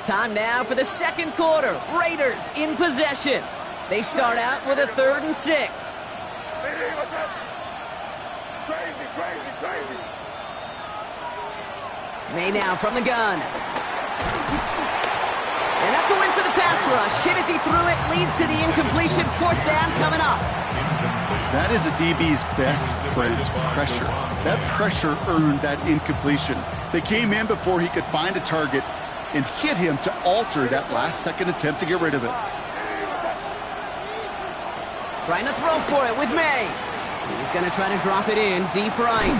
Time now for the second quarter. Raiders in possession. They start out with a 3rd and 6. May now from the gun. And that's a win for the pass rush. Hit as he threw it, leads to the incompletion. 4th down coming up. That is a DB's best friend, pressure. That pressure earned that incompletion. They came in before he could find a target and hit him to alter that last-second attempt to get rid of it. Trying to throw for it with May. He's going to try to drop it in deep right.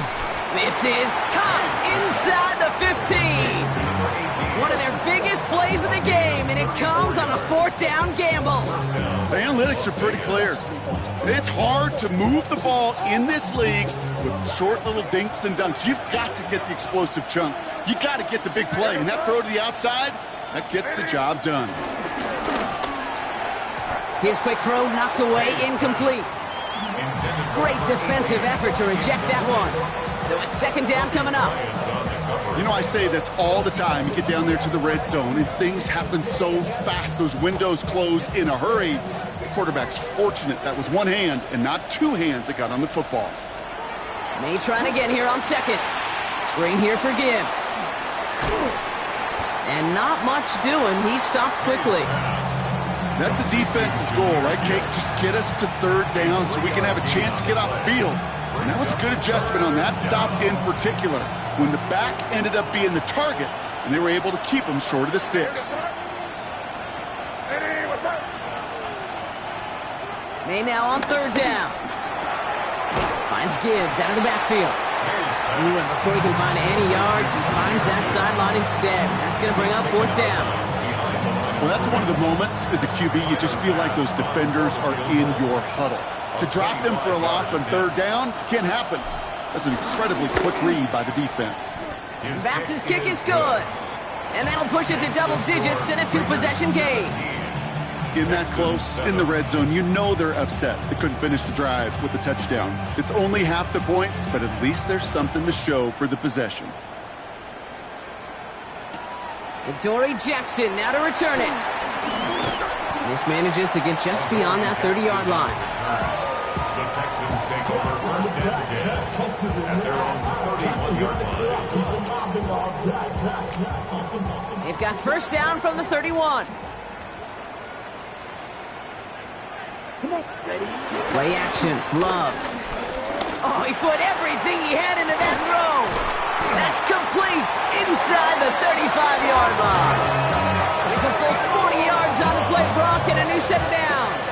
This is caught inside the 15. One of their biggest plays of the game, and it comes on a 4th down gamble. The analytics are pretty clear. It's hard to move the ball in this league with short little dinks and dunks. You've got to get the explosive chunk. You got to get the big play, and that throw to the outside, that gets the job done. His quick throw knocked away, incomplete. Great defensive effort to reject that one. So it's 2nd down coming up. You know, I say this all the time. You get down there to the red zone, and things happen so fast. Those windows close in a hurry. The quarterback's fortunate that was one hand and not 2 hands that got on the football. May trying again here on 2nd. Screen here for Gibbs. And not much doing. He stopped quickly. That's a defense's goal, right, Kate? Just get us to 3rd down so we can have a chance to get off the field. And that was a good adjustment on that stop in particular, when the back ended up being the target, and they were able to keep him short of the sticks. May now on 3rd down. Finds Gibbs out of the backfield. And before he can find any yards, he finds that sideline instead. That's going to bring up 4th down. Well, that's one of the moments as a QB, you just feel like those defenders are in your huddle. To drop them for a loss on 3rd down can't happen. That's an incredibly quick read by the defense. Bass's kick is good. And that'll push it to double digits in a 2-possession game. In that close, in the red zone, you know they're upset they couldn't finish the drive with the touchdown. It's only half the points, but at least there's something to show for the possession. Dory Jackson now to return it. This manages to get just beyond that 30-yard line. The Texans take over 1st and 10 at their own 31-yard line. They've got 1st down from the 31. Play action, Love. Oh, he put everything he had into that throw. That's complete inside the 35-yard line. It's a full 40 yards on the play, Brock, and a new set of downs.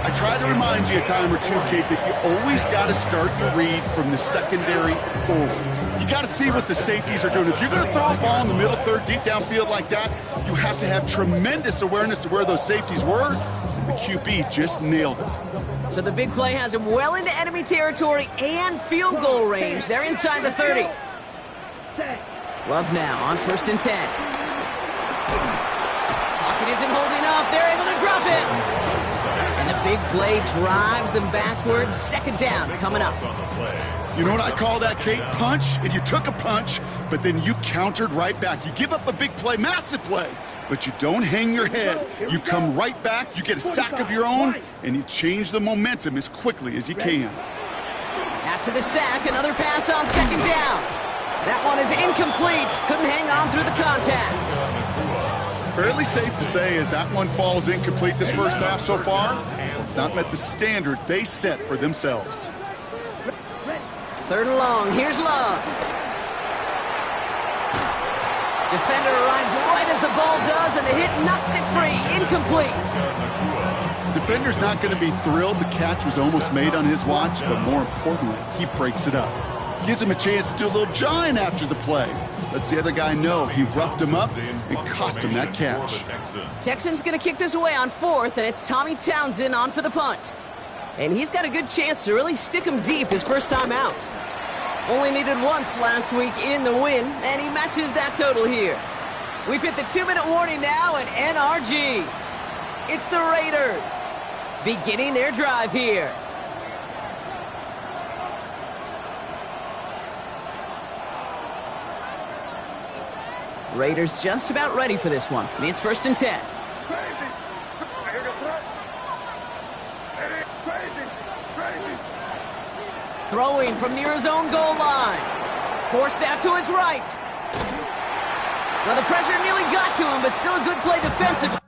I try to remind you a time or two, Kate, that you always got to start your read from the secondary forward. You got to see what the safeties are doing. If you're going to throw a ball in the middle third, deep downfield like that, you have to have tremendous awareness of where those safeties were. And the QB just nailed it. So the big play has him well into enemy territory and field goal range. They're inside the 30. Love now on 1st and 10. Pocket isn't holding up. They're able to drop it. And the big play drives them backwards. 2nd down coming up. You know what I call that, Kate? Punch, and you took a punch, but then you countered right back. You give up a big play, massive play, but you don't hang your head. You come right back, you get a sack of your own, and you change the momentum as quickly as you can. After the sack, another pass on 2nd down. That one is incomplete. Couldn't hang on through the contact. Fairly safe to say as that one falls incomplete this first half so far, it's not met the standard they set for themselves. 3rd and long. Here's Love. Defender arrives right as the ball does, and the hit knocks it free. Incomplete. Defender's not going to be thrilled the catch was almost made on his watch, but more importantly, he breaks it up. Gives him a chance to do a little jawing after the play. Lets the other guy know he roughed him up and cost him that catch. Texans going to kick this away on 4th, and it's Tommy Townsend on for the punt. And he's got a good chance to really stick him deep his first time out. Only needed once last week in the win, and he matches that total here. We've hit the 2-minute warning now at NRG. It's the Raiders beginning their drive here. Raiders just about ready for this one. It's 1st and 10. Throwing from near his own goal line. Forced out to his right. Now the pressure nearly got to him, but still a good play defensively.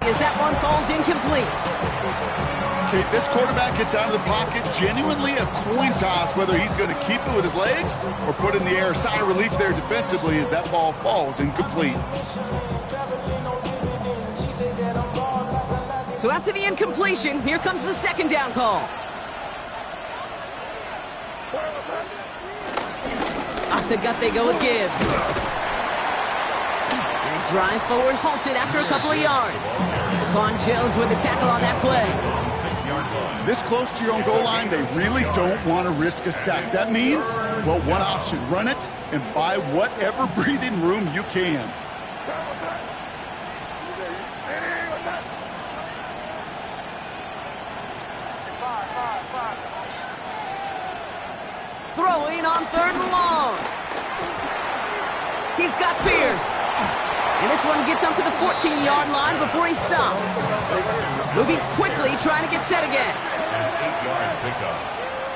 As that one falls incomplete. Okay, this quarterback gets out of the pocket, genuinely a coin toss whether he's going to keep it with his legs or put it in the air. Sigh of relief there defensively as that ball falls incomplete. So after the incompletion, here comes the 2nd down call. Off the gut they go with Gibbs. His drive forward halted after a couple of yards. Vaughn Jones with the tackle on that play. This close to your own goal line, they really don't want to risk a sack. That means, well, one option, run it and buy whatever breathing room you can. Throwing on 3rd and long. He's got Pierce. And this one gets up to the 14-yard line before he stops. Moving quickly, trying to get set again. An 8-yard pickup.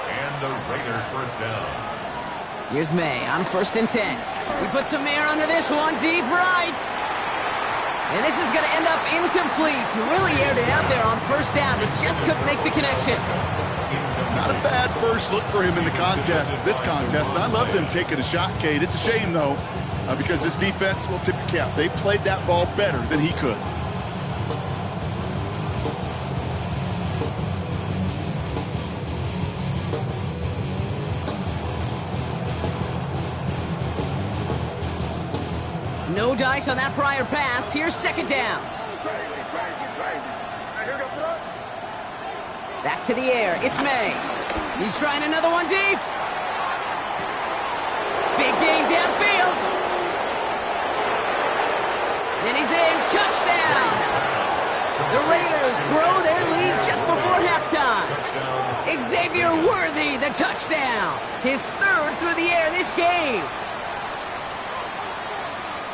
And the Raiders 1st down. Here's May on 1st and 10. He puts some air under this one, deep right. And this is going to end up incomplete. Really aired it out there on 1st down, but just couldn't make the connection. Not a bad first look for him in the contest, this contest. And I love them taking a shot, Kate. It's a shame, though, because this defense will tip your cap. They played that ball better than he could. No dice on that prior pass. Here's 2nd down. Back to the air. It's May. He's trying another one deep. Big gain downfield. And he's in. Touchdown. The Raiders grow their lead just before halftime. Xavier Worthy, the touchdown. His 3rd through the air this game.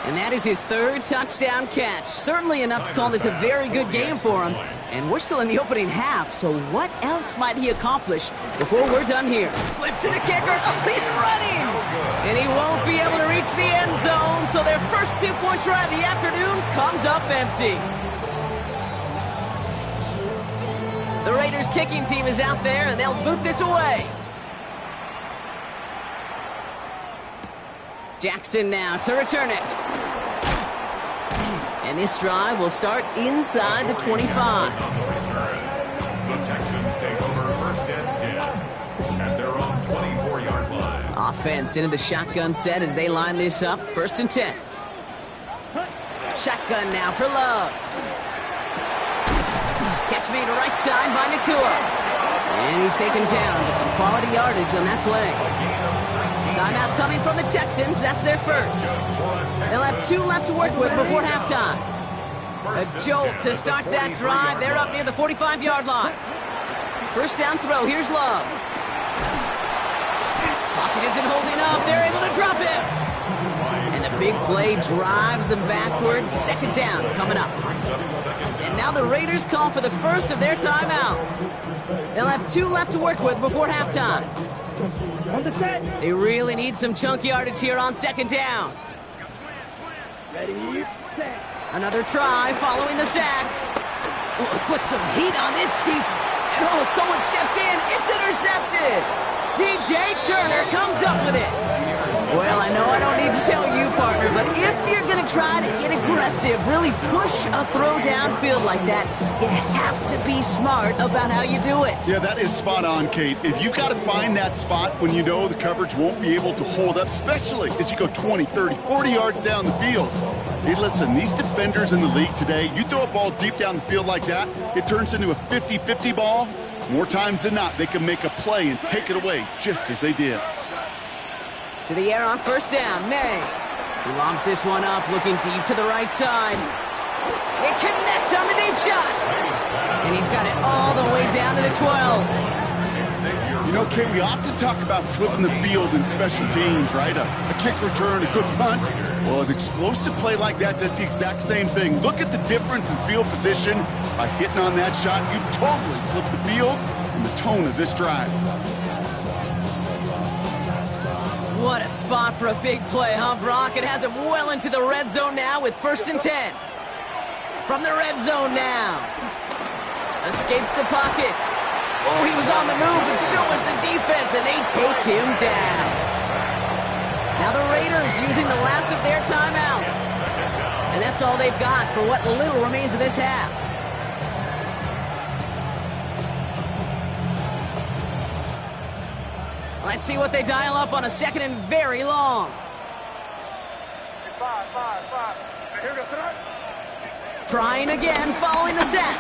And that is his 3rd touchdown catch. Certainly enough to call this a very good game for him. And we're still in the opening half, so what else might he accomplish before we're done here? Flip to the kicker. Oh, he's running! And he won't be able to reach the end zone, so their first 2-point try of the afternoon comes up empty. The Raiders kicking team is out there, and they'll boot this away. Jackson now to return it. And this drive will start inside the 25. The Texans take over 1st and 10 at their own 24-yard line. Offense into the shotgun set as they line this up. 1st and 10. Shotgun now for Love. Catch made to right side by Nakua. And he's taken down, but some quality yardage on that play. Timeout coming from the Texans. That's their 1st. They'll have 2 left to work with before halftime. A jolt to start that drive. They're up near the 45-yard line. 1st down throw. Here's Love. Pocket isn't holding up. They're able to drop him. And the big play drives them backwards. 2nd down coming up. And now the Raiders call for the first of their timeouts. They'll have 2 left to work with before halftime. They really need some chunk yardage here on 2nd down. Another try following the sack. Oh, put some heat on this deep. And oh, someone stepped in. It's intercepted. DJ Turner comes up with it. Well, I know I don't need to tell you, partner, but if you're going to try to get aggressive, really push a throw downfield like that, you have to be smart about how you do it. Yeah, that is spot on, Kate. If you've got to find that spot when you know the coverage won't be able to hold up, especially as you go 20, 30, 40 yards down the field, Hey, listen, these defenders in the league today, you throw a ball deep down the field like that, it turns into a 50-50 ball. More times than not, they can make a play and take it away just as they did. To the air on first down, May. He lobs this one up, looking deep to the right side. They connect on the deep shot. And he's got it all the way down to the 12. You know, Kate, we often talk about flipping the field in special teams, right? A kick return, a good punt. Well, an explosive play like that does the exact same thing. Look at the difference in field position. By hitting on that shot, you've totally flipped the field and the tone of this drive. What a spot for a big play, huh, Brock? It has him well into the red zone now with 1st and 10. From the red zone now. Escapes the pocket. Oh, he was on the move, but so was the defense, and they take him down. Now the Raiders using the last of their timeouts. And that's all they've got for what little remains of this half. Let's see what they dial up on a 2nd and very long. Trying again, following the sack.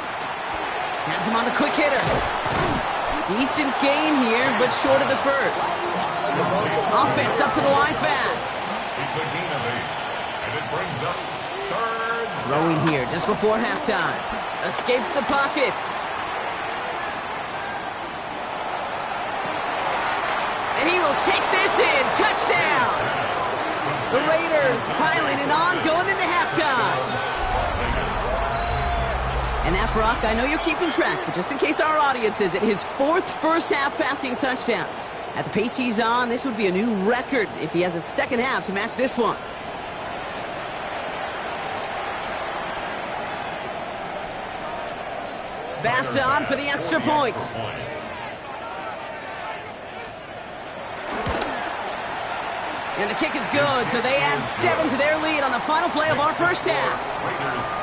Has him on the quick hitter. Decent gain here, but short of the first. Offense up to the line fast. It's a gain of 8, and it brings up 3rd. Throwing here just before halftime. Escapes the pocket. And he will take this in. Touchdown! The Raiders piling it on, going into halftime. And that, Brock, I know you're keeping track, but just in case our audience is, his 4th first-half passing touchdown. At the pace he's on, this would be a new record if he has a second half to match this one. Bass on for the extra point. And the kick is good, so they add 7 to their lead on the final play of our first half.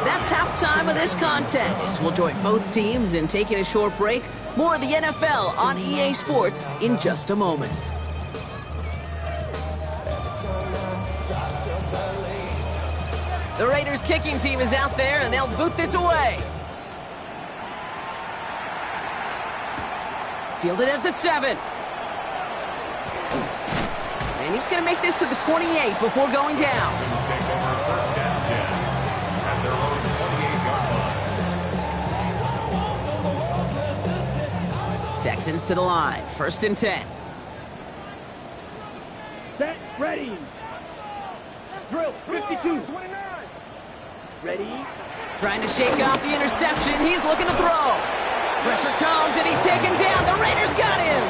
That's halftime of this contest. We'll join both teams in taking a short break. More of the NFL on EA Sports in just a moment. The Raiders kicking team is out there, and they'll boot this away. Fielded at the 7. And he's going to make this to the 28 before going down. Take over 1st and 10 at their own 28-yard line. Texans to the line. 1st and 10. Set, ready. Drill, 52. Ready. Trying to shake off the interception. He's looking to throw. Pressure comes, and he's taken down. The Raiders got him.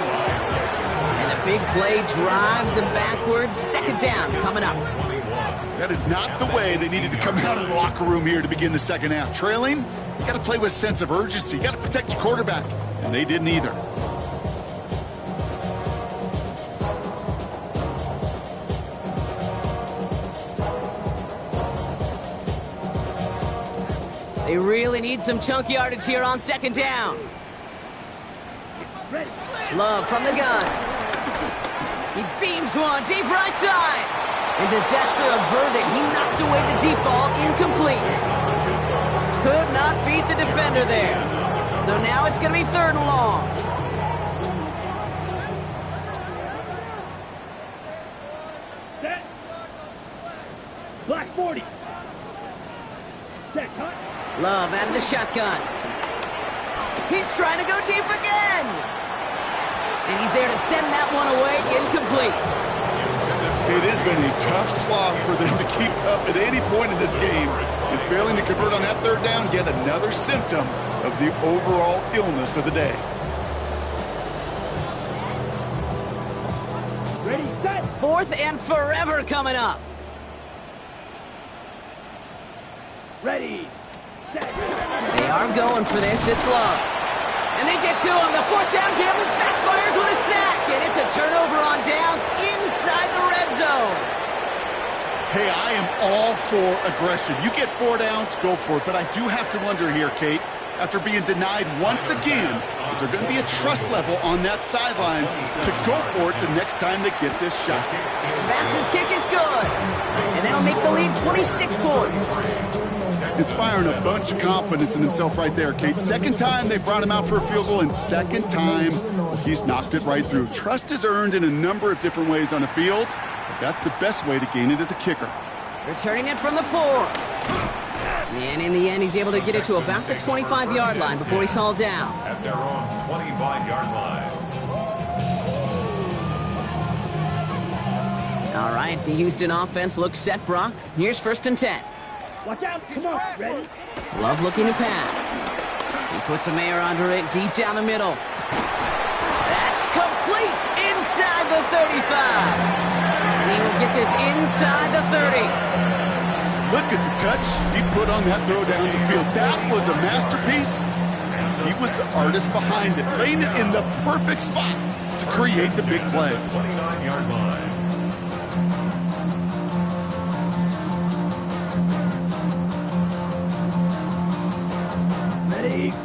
And the big play drives them backwards. 2nd down coming up. That is not the way they needed to come out of the locker room here to begin the second half. Trailing, you got to play with a sense of urgency. You got to protect your quarterback, and they didn't either. They really need some chunk yardage here on 2nd down. Love from the gun. He beams one deep right side. And disaster averted. He knocks away the deep ball, incomplete. Could not beat the defender there. So now it's going to be 3rd and long. Set. Black 40. Set, cut. Love out of the shotgun. He's trying to go deep again. And he's there to send that one away, incomplete. It has been a tough slog for them to keep up at any point in this game. And failing to convert on that 3rd down, yet another symptom of the overall illness of the day. Ready, set. 4th and forever coming up. Ready, set. They are going for this. It's Love. And they get to him. The 4th down gamble backfires with a sack. And it's a turnover on downs inside the red zone. Hey, I am all for aggression. You get 4 downs, go for it. But I do have to wonder here, Kate, after being denied once again, is there going to be a trust level on that sidelines to go for it the next time they get this shot? Bass's kick is good. And And that'll make the lead 26 points. Inspiring a bunch of confidence in himself right there, Kate. Second time they brought him out for a field goal, and second time he's knocked it right through. Trust is earned in a number of different ways on the field, but that's the best way to gain it as a kicker. Returning it from the 4. And in the end, he's able to get it to about the 25-yard line before he's hauled down. At their own 25-yard line. All right, the Houston offense looks set, Brock. Here's 1st and 10. Watch out. Come on. Ready? Love looking to pass. He puts a Mayer under it deep down the middle. That's complete inside the 35. And he will get this inside the 30. Look at the touch he put on that throw down the field. That was a masterpiece. He was the artist behind it, laying it in the perfect spot to create the big play. 29-yard line.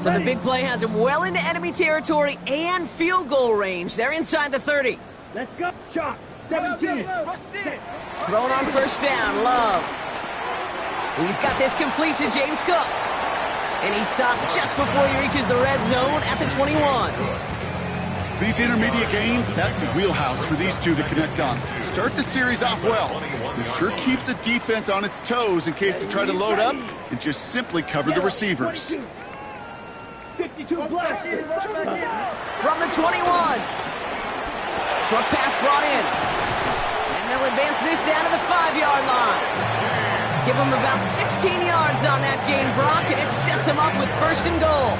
So the big play has him well into enemy territory and field goal range. They're inside the 30. Let's go. Chalk. 17. Thrown on 1st down, Love. He's got this complete to James Cook. And he stopped just before he reaches the red zone at the 21. These intermediate gains, that's the wheelhouse for these two to connect on. Start the series off well. It sure keeps the defense on its toes in case they try to load up and just simply cover the receivers. 52 black. From the 21. Short pass brought in. And they'll advance this down to the 5-yard line. Give them about 16 yards on that gain, Brock, and it sets them up with 1st and goal.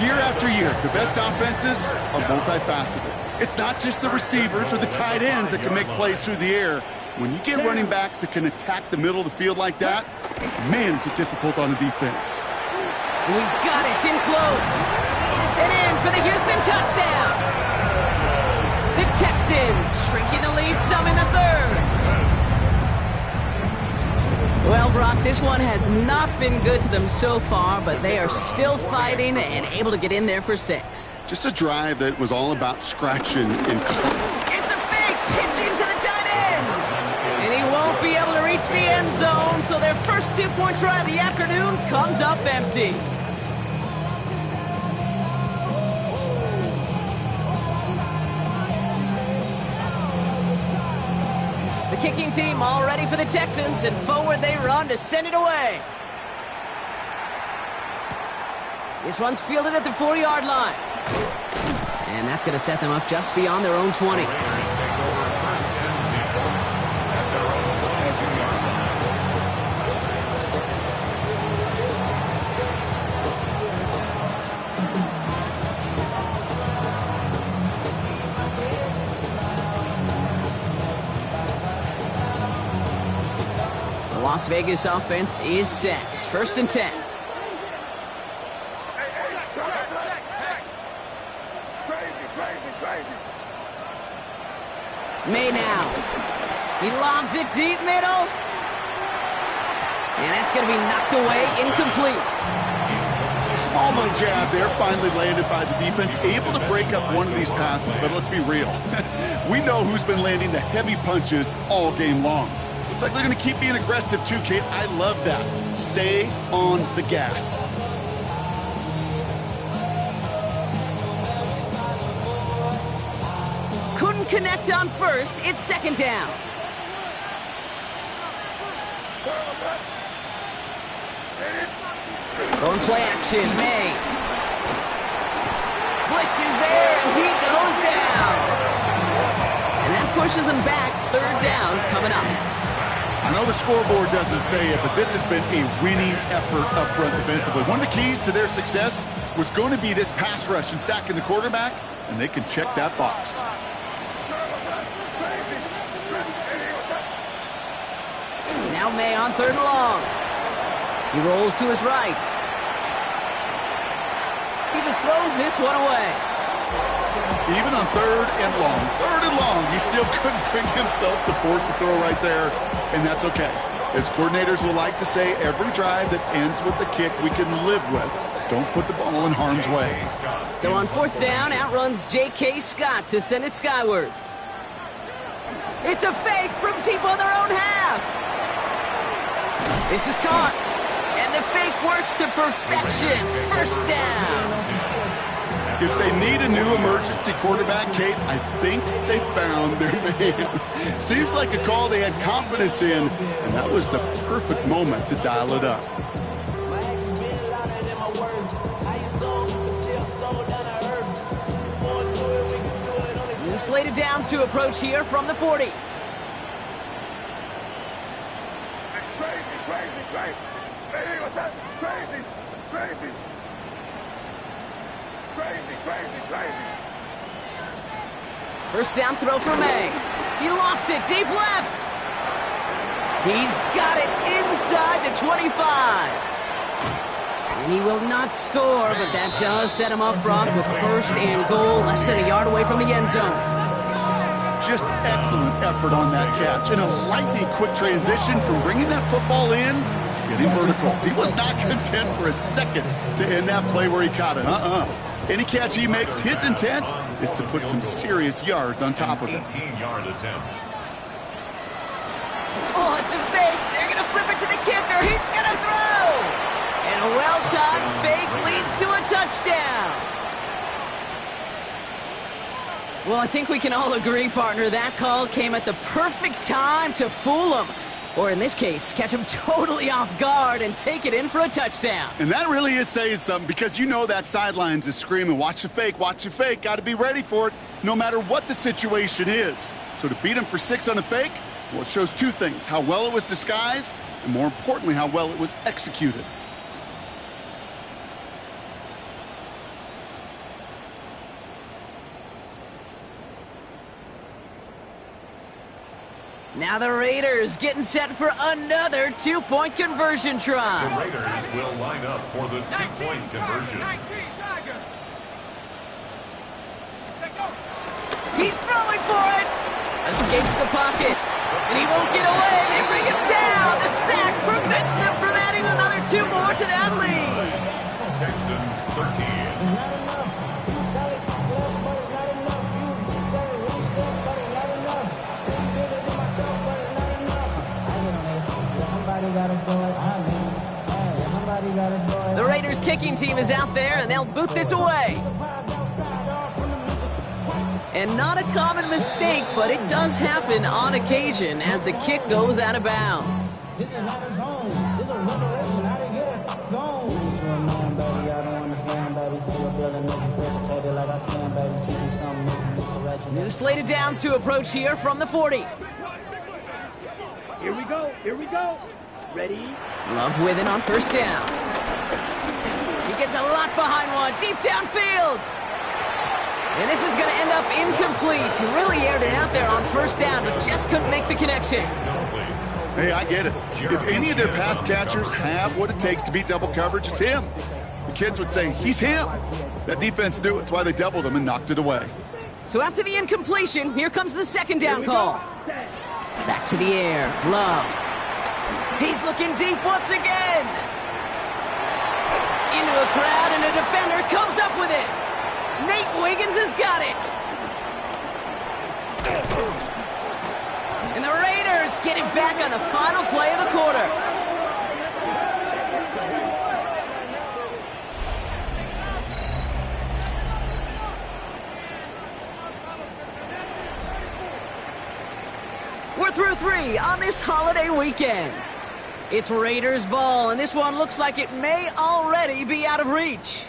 Year after year, the best offenses are multifaceted. It's not just the receivers or the tight ends that can make plays through the air. When you get running backs that can attack the middle of the field like that, man, is it difficult on a defense. He's got it, it's in close. And in for the Houston touchdown. The Texans shrinking the lead some in the 3rd. Well, Brock, this one has not been good to them so far, but they are still fighting and able to get in there for 6. Just a drive that was all about scratching and It's a fake pitch into the tight end. And he won't be able to reach the end zone, so their first 2-point try of the afternoon comes up empty. The kicking team all ready for the Texans, and forward they run to send it away. This one's fielded at the 4-yard line. And that's going to set them up just beyond their own 20. The Las Vegas offense is set. 1st and 10. May now. He lobs it deep middle. And that's going to be knocked away, incomplete. A small little jab there, finally landed by the defense, able to break up one of these passes, but let's be real. We know who's been landing the heavy punches all game long. Looks like they're going to keep being aggressive too, Kate. I love that. Stay on the gas. Couldn't connect on 1st. It's 2nd down. Going play action, May. Blitz is there, and he goes down. And that pushes him back. 3rd down coming up. I know the scoreboard doesn't say it, but this has been a winning effort up front defensively. One of the keys to their success was going to be this pass rush and sacking the quarterback, and they can check that box. Now May on 3rd and long. He rolls to his right. He just throws this one away. Even on 3rd and long, he still couldn't bring himself to force the throw right there, and that's okay. As coordinators will like to say, every drive that ends with a kick we can live with. Don't put the ball in harm's way. So on 4th down, outruns J.K. Scott to send it skyward. It's a fake from deep on their own half. This is caught. And the fake works to perfection. First down. If they need a new emergency quarterback, Kate, I think they found their man. Seems like a call they had confidence in, and that was the perfect moment to dial it up. New slated downs to approach here from the 40. First down throw for May. He lofts it deep left. He's got it inside the 25. And he will not score, but that does set him up, Brock, with first and goal, less than a yard away from the end zone. Just excellent effort on that catch. And a lightning quick transition from bringing that football in to getting vertical. He was not content for a second to end that play where he caught it. Any catch he makes, his intent is to put some serious yards on top of it. 18-yard attempt. Oh, it's a fake. They're going to flip it to the kicker. He's going to throw. And a well-timed fake leads to a touchdown. Well, I think we can all agree, partner, that call came at the perfect time to fool him. Or in this case, catch him totally off guard and take it in for a touchdown. And that really is saying something, because you know that sidelines is screaming, watch the fake, got to be ready for it, no matter what the situation is. So to beat him for 6 on a fake, well, it shows two things: how well it was disguised, and more importantly, how well it was executed. Now the Raiders getting set for another two-point conversion try. The Raiders will line up for the two-point conversion. He's throwing for it. Escapes the pocket. And he won't get away. They bring him down. The sack prevents them from adding another 2 more to that lead. Texans 13. The Raiders kicking team is out there, and they'll boot this away. And not a common mistake, but it does happen on occasion as the kick goes out of bounds. This is not a zone. This is a revelation. How to get it gone. Teach you a man, baby. I don't understand, baby. You're building nothing for like I can, baby. Teach you something. New slated downs to approach here from the 40. Here we go. Here we go. Ready? Love with it on first down. He gets a lot behind one, deep downfield. And this is going to end up incomplete. He really aired it out there on first down, but just couldn't make the connection. Hey, I get it. If any of their pass catchers have what it takes to beat double coverage, it's him. The kids would say, he's him. That defense knew it. It's why they doubled him and knocked it away. So after the incompletion, here comes the second down call. Back to the air, Love. He's looking deep once again. Into a crowd, and a defender comes up with it. Nate Wiggins has got it. And the Raiders get it back on the final play of the quarter. We're through 3 on this holiday weekend. It's Raiders ball, and this one looks like it may already be out of reach.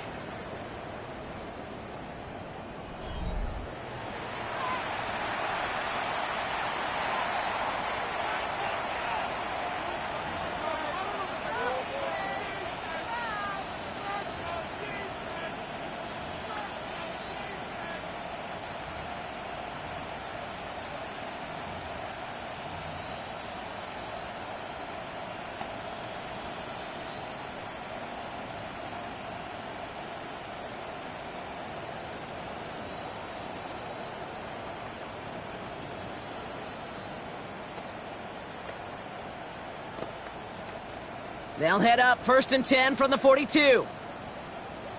They'll head up 1st and 10 from the 42.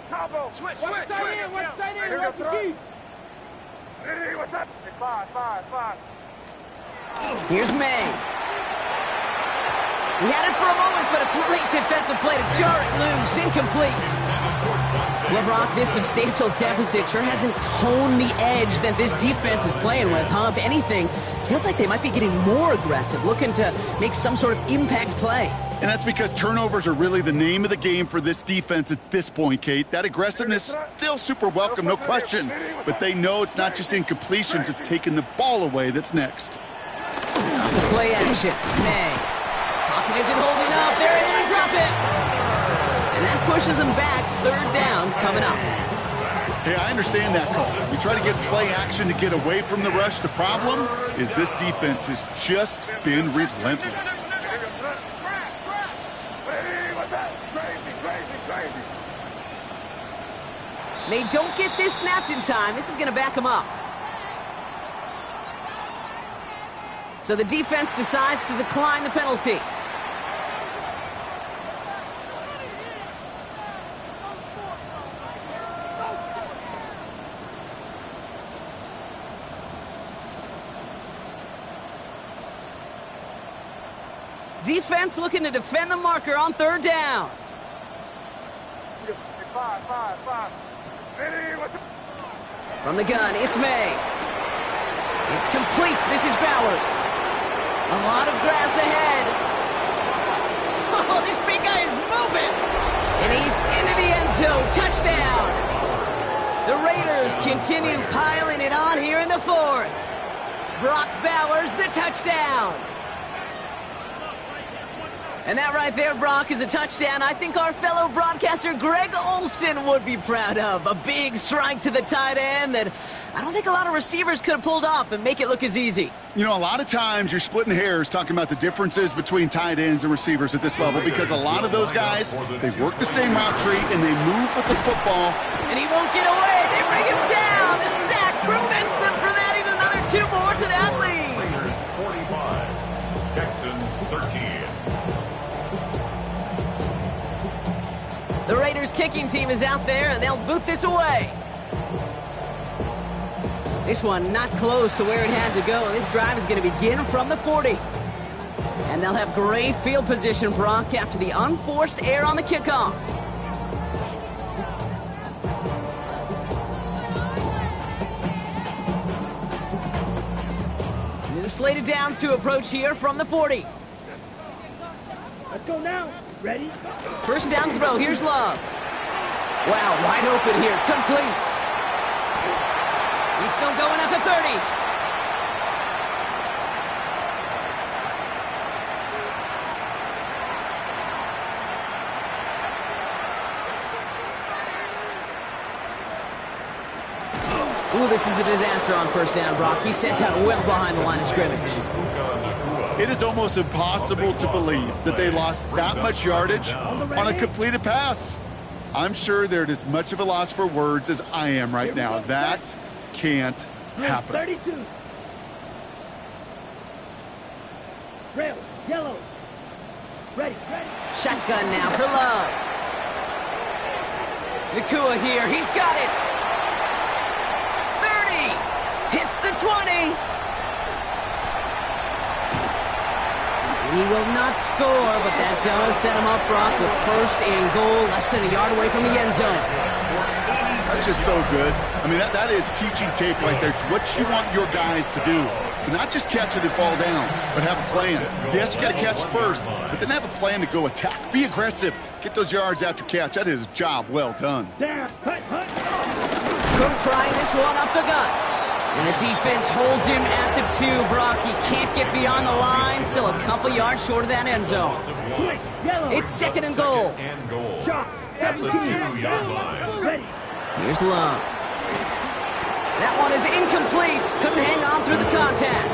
Combo. Switch. One side in, watch the key. What's up? 5. Here's May. He had it for a moment, but a great defensive play to jar it loose. Incomplete. Well, Brock, this substantial deficit sure hasn't toned the edge that this defense is playing with, huh? If anything, feels like they might be getting more aggressive, looking to make some sort of impact play. And that's because turnovers are really the name of the game for this defense at this point, Kate. That aggressiveness still super welcome, no question. But they know it's not just incompletions, it's taking the ball away that's next. Play action. May. Pocket isn't holding up. They're able to drop it. And that pushes them back. Third down coming up. Hey, I understand that call. We try to get play action to get away from the rush. The problem is this defense has just been relentless. They don't get this snapped in time. This is going to back them up. So the defense decides to decline the penalty. Defense looking to defend the marker on third down. From the gun, it's May. It's complete. This is Bowers. A lot of grass ahead. Oh, this big guy is moving. And he's into the end zone. Touchdown. The Raiders continue piling it on here in the fourth. Brock Bowers, the touchdown. And that right there, Brock, is a touchdown I think our fellow broadcaster Greg Olsen would be proud of. A big strike to the tight end that I don't think a lot of receivers could have pulled off and make it look as easy. You know, a lot of times you're splitting hairs talking about the differences between tight ends and receivers at this level because a lot of those guys, they work the same route tree and they move with the football. And he won't get away. They bring him down. The sack prevents them from adding another 2 more to that lead. Raiders 45, Texans 13. The Raiders kicking team is out there, and they'll boot this away. This one not close to where it had to go. This drive is going to begin from the 40. And they'll have great field position, Brock, after the unforced error on the kickoff. New slated downs to approach here from the 40. Let's go now. Ready? First down throw, here's Love. Wow, wide open here, complete. He's still going at the 30. Ooh, this is a disaster on first down, Brock. He sent out well behind the line of scrimmage. It is almost impossible to believe that they lost that much yardage on a completed pass. I'm sure they're as much of a loss for words as I am right now. That can't happen. 32. Rail, yellow. Ready. Shotgun now for Love. Nakua here, he's got it. 30, hits the 20. He will not score, but that does set him up, Brock, with first and goal, less than a yard away from the end zone. That's just so good. I mean, that is teaching tape right there. It's what you want your guys to do. To not just catch it and fall down, but have a plan. Yes, you got to catch it first, but then have a plan to go attack. Be aggressive. Get those yards after catch. That is a job well done. Down. Hut. Cook trying this one up the gut. And the defense holds him at the 2, Brock. He can't get beyond the line. Still a couple yards short of that end zone. Quick, yellow. It's second and goal. Shot. At the 2-yard line. Ready. Here's Love. That one is incomplete. Couldn't hang on through the contact.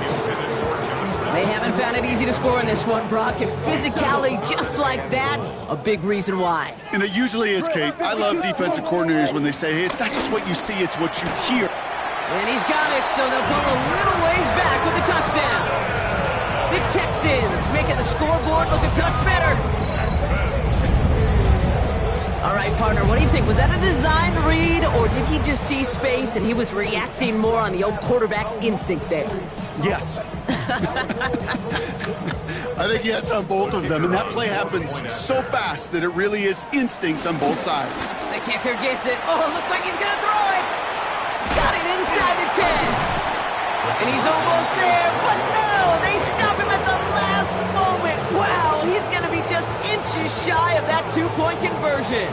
They haven't found it easy to score in this one, Brock. And physicality just like that, a big reason why. And it usually is, Kate. I love defensive coordinators when they say, hey, it's not just what you see, it's what you hear. And he's got it, so they'll go a little ways back with the touchdown. The Texans making the scoreboard look a touch better. All right, partner, what do you think? Was that a design read, or did he just see space and he was reacting more on the old quarterback instinct there? Yes, I think yes on both of them, and that play happens so fast that it really is instincts on both sides. The kicker gets it. Oh, it looks like he's going to throw it. Got it inside the 10. And he's almost there, but no, they stop him at the last moment. Wow, he's going to be just inches shy of that two-point conversion.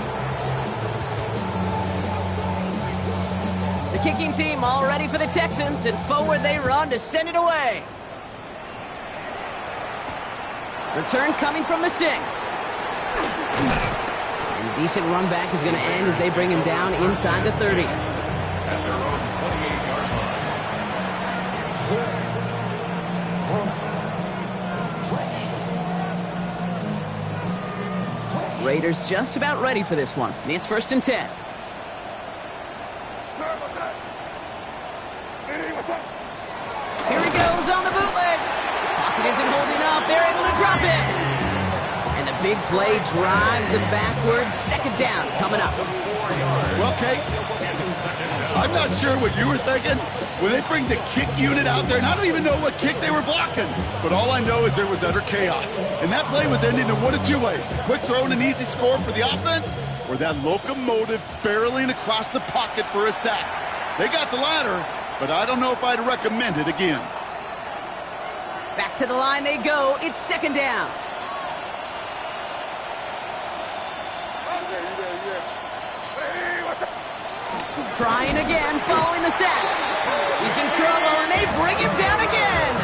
The kicking team all ready for the Texans, and forward they run to send it away. Return coming from the 6. And a decent run back is going to end as they bring him down inside the 30. At their own 28-yard line. Raiders just about ready for this one. It's 1st and 10. Here he goes on the bootleg. Pocket isn't holding up. They're able to drop it. And the big play drives them backwards. 2nd down coming up. Well, Kate, I'm not sure what you were thinking when they bring the kick unit out there, and I don't even know what kick they were blocking. But all I know is there was utter chaos. And that play was ending in one of two ways. A quick throw and an easy score for the offense, or that locomotive barreling across the pocket for a sack. They got the latter, but I don't know if I'd recommend it again. Back to the line they go. It's 2nd down. Trying again, following the sack. He's in trouble, and they bring him down again.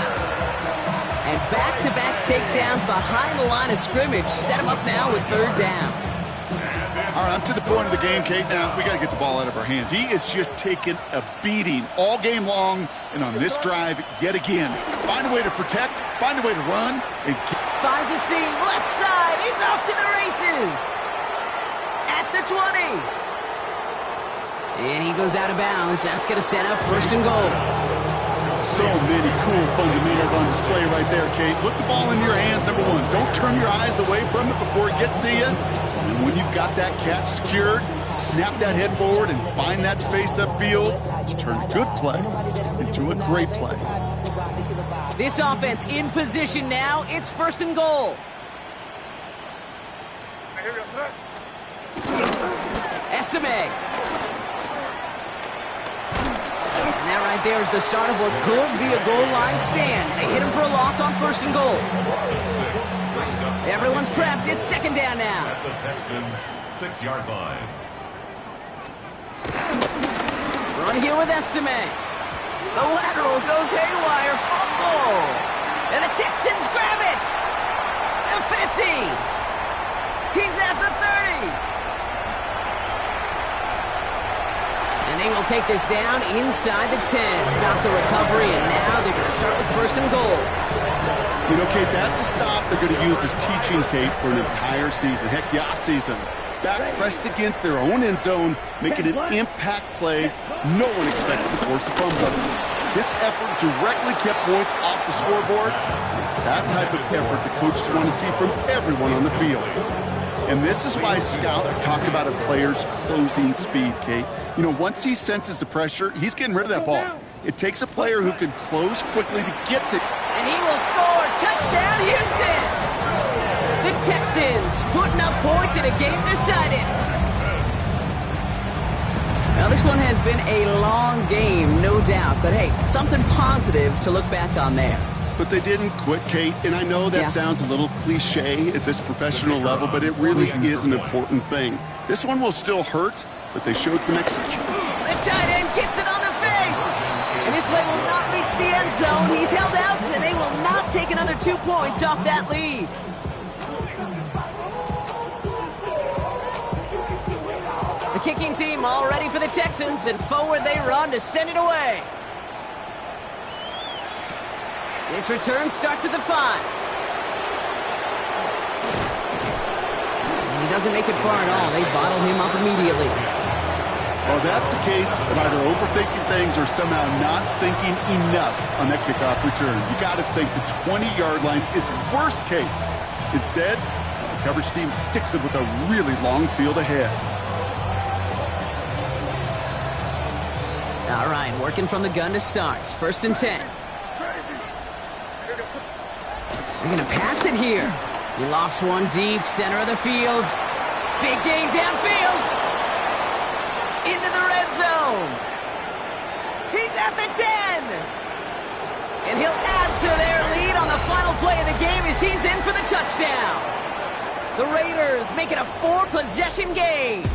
And back-to-back takedowns behind the line of scrimmage set him up now with 3rd down. All right, I'm to the point of the game, Kate. Now, we got to get the ball out of our hands. He is just taking a beating all game long, and on this drive, yet again. Find a way to protect, find a way to run, and finds a seam, left side. He's off to the races. At the 20. And he goes out of bounds. That's going to set up 1st and goal. So many cool fundamentals on display right there, Kate. Put the ball in your hands, number one. Don't turn your eyes away from it before it gets to you. And when you've got that catch secured, snap that head forward and find that space upfield to turn a good play into a great play. This offense in position now. It's 1st and goal. Estime. And that right there is the start of what could be a goal line stand. They hit him for a loss on 1st and goal. Everyone's prepped. It's 2nd down now. At the Texans' 6-yard line. Run here with Estime. The lateral goes haywire. Fumble. And the Texans grab it. The 50. He's at the 30. And they will take this down inside the 10. Got the recovery, and now they're going to start with 1st and goal. You know, Kate, that's a stop they're going to use as teaching tape for an entire season. Heck, yeah, season. Back pressed against their own end zone, making an impact play no one expected to force a fumble. This effort directly kept points off the scoreboard. It's that type of effort the coaches want to see from everyone on the field. And this is why scouts talk about a player's closing speed, Kate. You know, once he senses the pressure, he's getting rid of that ball. It takes a player who can close quickly to get to. And he will score. Touchdown, Houston. The Texans putting up points in a game decided. Now, this one has been a long game, no doubt. But, hey, something positive to look back on there. But they didn't quit, Kate, and I know that sounds a little cliche at this professional level, but it really is an important thing. This one will still hurt, but they showed some execution. The tight end gets it on the fake. And this play will not reach the end zone. He's held out, and they will not take another 2 points off that lead. The kicking team all ready for the Texans, and forward they run to send it away. This return starts at the 5. And he doesn't make it far at all. They bottle him up immediately. Well, that's the case of either overthinking things or somehow not thinking enough on that kickoff return. You got to think the 20-yard line is worst case. Instead, the coverage team sticks it with a really long field ahead. All right, working from the gun to start. 1st and 10. They're going to pass it here. He lofts one deep, center of the field. Big gain downfield. Into the red zone. He's at the 10. And he'll add to their lead on the final play of the game as he's in for the touchdown. The Raiders make it a 4-possession game.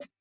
You